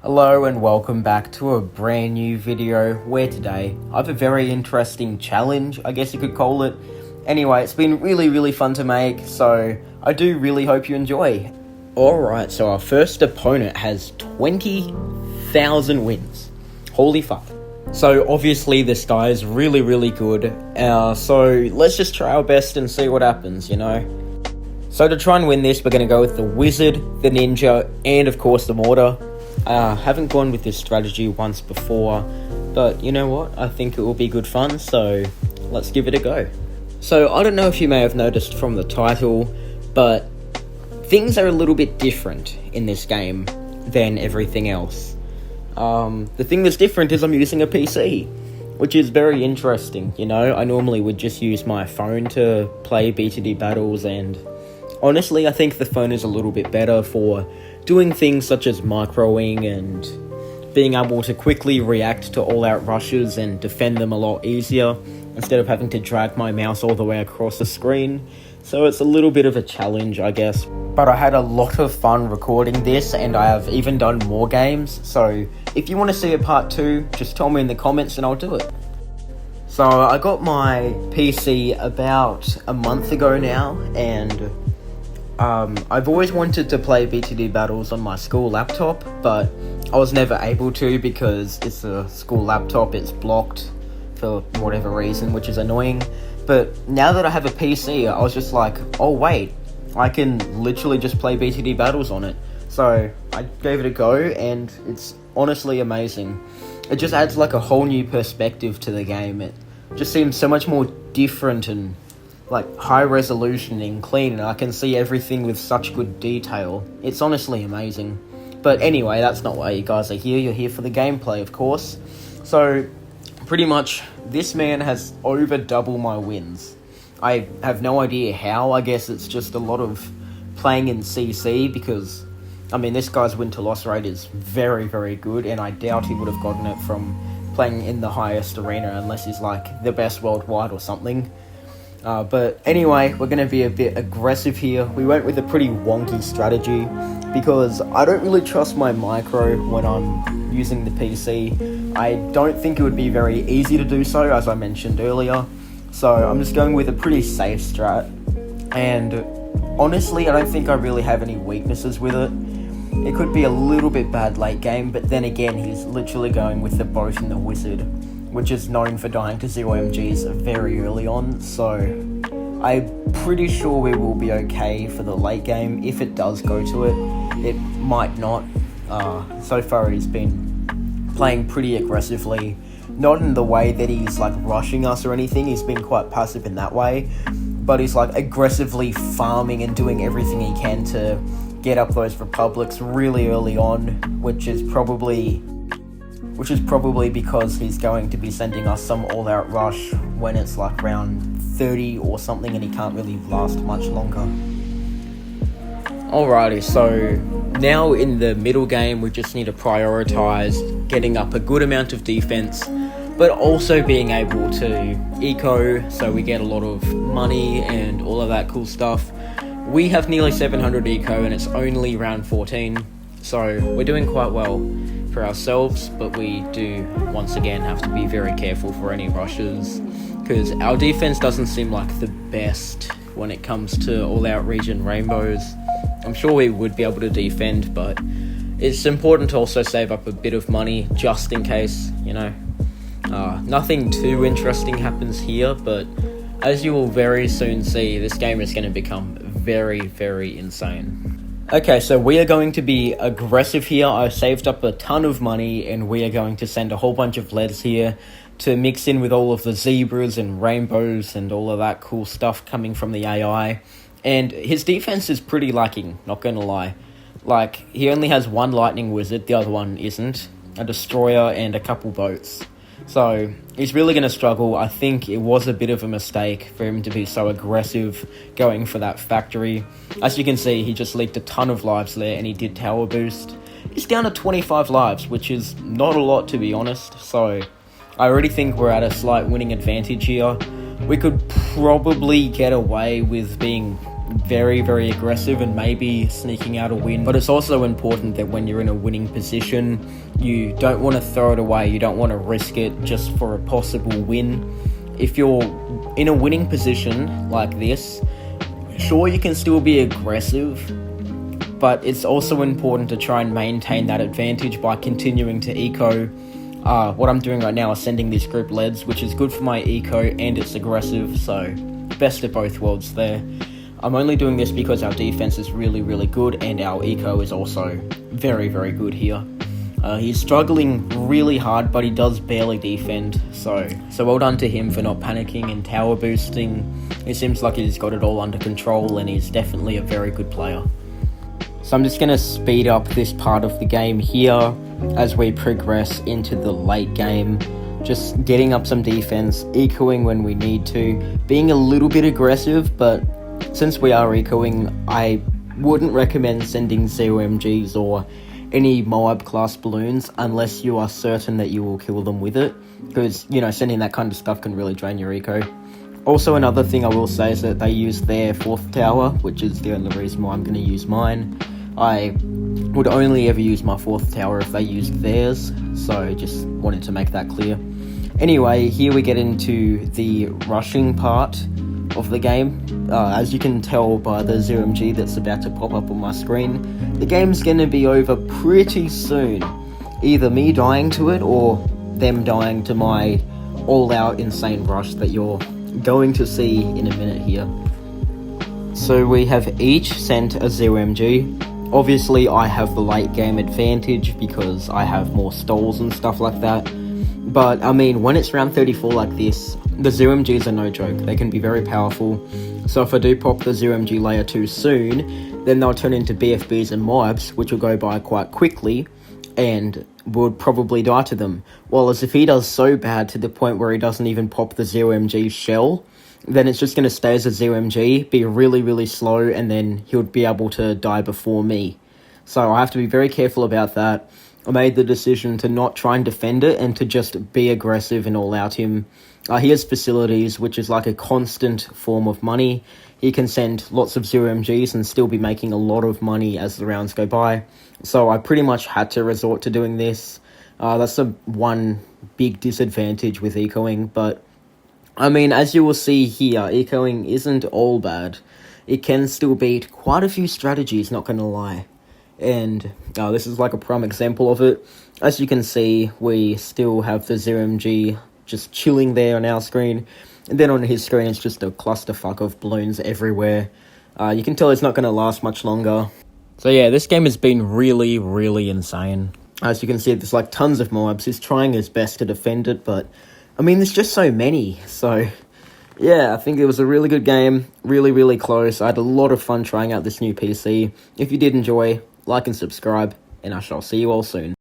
Hello and welcome back to a brand new video where today I have a very interesting challenge, I guess you could call it. Anyway, it's been really fun to make, so I do really hope you enjoy. Alright, so our first opponent has 20,000 wins. Holy fuck. So obviously this guy is really good, so let's just try our best and see what happens, you know? So to try and win this, we're going to go with the wizard, the ninja, and of course the mortar. Haven't gone with this strategy once before, but you know what, I think it will be good fun, so let's give it a go. So I don't know if you may have noticed from the title, but things are a little bit different in this game than everything else. The thing that's different is I'm using a PC, which is very interesting, you know. I normally would just use my phone to play BTD Battles, and honestly I think the phone is a little bit better for doing things such as microing and being able to quickly react to all-out rushes and defend them a lot easier instead of having to drag my mouse all the way across the screen. So it's a little bit of a challenge, I guess. But I had a lot of fun recording this, and I have even done more games. So if you want to see a part 2, just tell me in the comments and I'll do it. So I got my PC about a month ago now, and I've always wanted to play BTD Battles on my school laptop, but I was never able to because it's a school laptop, it's blocked for whatever reason, which is annoying. But now that I have a PC, I was just like, oh wait, I can literally just play BTD Battles on it. So I gave it a go, and it's honestly amazing. It just adds like a whole new perspective to the game. It just seems so much more different and like high resolution and clean, and I can see everything with such good detail. It's honestly amazing. But anyway, that's not why you guys are here. You're here for the gameplay, of course. So pretty much this man has over double my wins. I have no idea how. I guess it's just a lot of playing in CC, because I mean this guy's win to loss rate is very good, and I doubt he would have gotten it from playing in the highest arena unless he's like the best worldwide or something. But anyway, we're going to be a bit aggressive here. We went with a pretty wonky strategy because I don't really trust my micro when I'm using the PC. I don't think it would be very easy to do so, as I mentioned earlier. So I'm just going with a pretty safe strat. And honestly, I don't think I really have any weaknesses with it. It could be a little bit bad late game, but then again, he's literally going with the boat and the wizard, which is known for dying to 0 MGs very early on, so I'm pretty sure we will be okay for the late game. If it does go to it, it might not. So far he's been playing pretty aggressively, not in the way that he's like rushing us or anything. He's been quite passive in that way, but he's like aggressively farming and doing everything he can to get up those republics really early on, which is probably because he's going to be sending us some all-out rush when it's like round 30 or something, and he can't really last much longer. Alrighty, so now in the middle game we just need to prioritize getting up a good amount of defense, but also being able to eco so we get a lot of money and all of that cool stuff. We have nearly 700 eco and it's only round 14, so we're doing quite well for ourselves, but we do once again have to be very careful for any rushes, because our defense doesn't seem like the best when it comes to all-out region rainbows. I'm sure we would be able to defend, but it's important to also save up a bit of money just in case, you know. Nothing too interesting happens here, but as you will very soon see, this game is going to become very insane. Okay, so we are going to be aggressive here. I saved up a ton of money, and we are going to send a whole bunch of leads here to mix in with all of the zebras and rainbows and all of that cool stuff coming from the AI. And his defense is pretty lacking, not gonna lie. Like, he only has one lightning wizard, the other one isn't, a destroyer and a couple boats. So he's really going to struggle. I think it was a bit of a mistake for him to be so aggressive going for that factory. As you can see, he just leaked a ton of lives there, and he did tower boost. He's down to 25 lives, which is not a lot, to be honest. So I already think we're at a slight winning advantage here. We could probably get away with being very, very aggressive and maybe sneaking out a win. But it's also important that when you're in a winning position, you don't want to throw it away. You don't want to risk it just for a possible win. If you're in a winning position like this, sure, you can still be aggressive, but it's also important to try and maintain that advantage by continuing to eco. What I'm doing right now is sending this group leads, which is good for my eco and it's aggressive, so best of both worlds there. I'm only doing this because our defense is really, really good and our eco is also very, very good here. He's struggling really hard, but he does barely defend, so well done to him for not panicking and tower boosting. It seems like he's got it all under control and he's definitely a very good player. So I'm just going to speed up this part of the game here as we progress into the late game. Just getting up some defense, ecoing when we need to, being a little bit aggressive, but since we are ecoing, I wouldn't recommend sending 0MGs or any Moab class balloons unless you are certain that you will kill them with it, because, you know, sending that kind of stuff can really drain your eco. Also, another thing I will say is that they use their 4th tower, which is the only reason why I'm going to use mine. I would only ever use my 4th tower if they used theirs, so just wanted to make that clear. Anyway, here we get into the rushing part of the game. As you can tell by the 0MG that's about to pop up on my screen, the game's going to be over pretty soon. Either me dying to it or them dying to my all-out insane rush that you're going to see in a minute here. So we have each sent a 0MG. Obviously I have the late game advantage because I have more stalls and stuff like that. But I mean, when it's round 34 like this, the 0MGs are no joke. They can be very powerful. So if I do pop the 0MG layer too soon, then they'll turn into BFBs and Moabs, which will go by quite quickly and would probably die to them. Whereas if he does so bad to the point where he doesn't even pop the 0MG shell, then it's just going to stay as a 0MG, be really, really slow, and then he'll be able to die before me. So I have to be very careful about that. I made the decision to not try and defend it and to just be aggressive and all out him. He has facilities, which is like a constant form of money. He can send lots of 0MGs and still be making a lot of money as the rounds go by. So I pretty much had to resort to doing this. That's the one big disadvantage with ecoing, but I mean, as you will see here, ecoing isn't all bad. It can still beat quite a few strategies, not gonna lie. And this is like a prime example of it. As you can see, we still have the 0MG just chilling there on our screen, and then on his screen it's just a clusterfuck of balloons everywhere. You can tell it's not going to last much longer. So yeah, this game has been really, really insane. As you can see, there's like tons of Moabs. He's trying his best to defend it, but I mean, there's just so many. So yeah, I think it was a really good game, really, really close. I had a lot of fun trying out this new PC. If you did enjoy, like and subscribe, and I shall see you all soon.